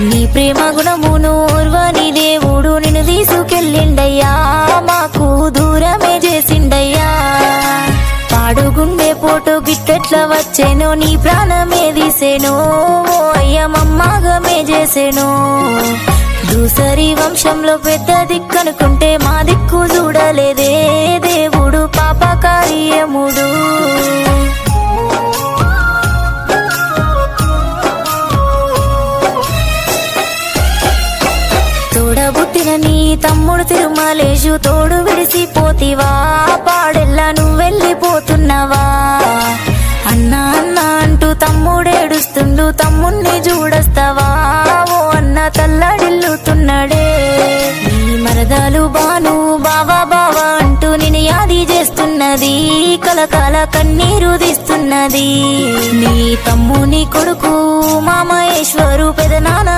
నీ ప్రేమ గుణమును ఓర్వని దేవుడు నిన్ను తీసుకెళ్ళిండయ్యా, మాకు దూరమే చేసిండయ్యా. పాడుగుండె పోటు గిట్టెట్ల వచ్చేనో, నీ ప్రాణమే తీసేనో, ఓ అయ్య మమ్మాగమే చేసేనో. దూసరి వంశంలో పెద్ద దిక్కనుకుంటే మా దిక్కు చూడలేదే దేవుడు పాపకార్యముడు. తోడబుట్టిన నీ తమ్ముడు తిరుమలేశు తోడు విడిసిపోతివా, పాడెల్లా నువ్వెళ్ళిపోతున్నావా. అన్నా అన్నా అంటూ తమ్ముడేడుస్తుండు, తమ్ముణ్ణి చూడస్తావా, ఓ అన్న తల్లడిల్లుతున్నాడే. నీ మరదాలు బాను బావా బావా అంటూ నిన్ను యాది చేస్తున్నది, కలకాల కన్నీరు తీస్తున్నది. నీ తమ్ముని కొడుకు మా మహేశ్వరు పెదనాన్న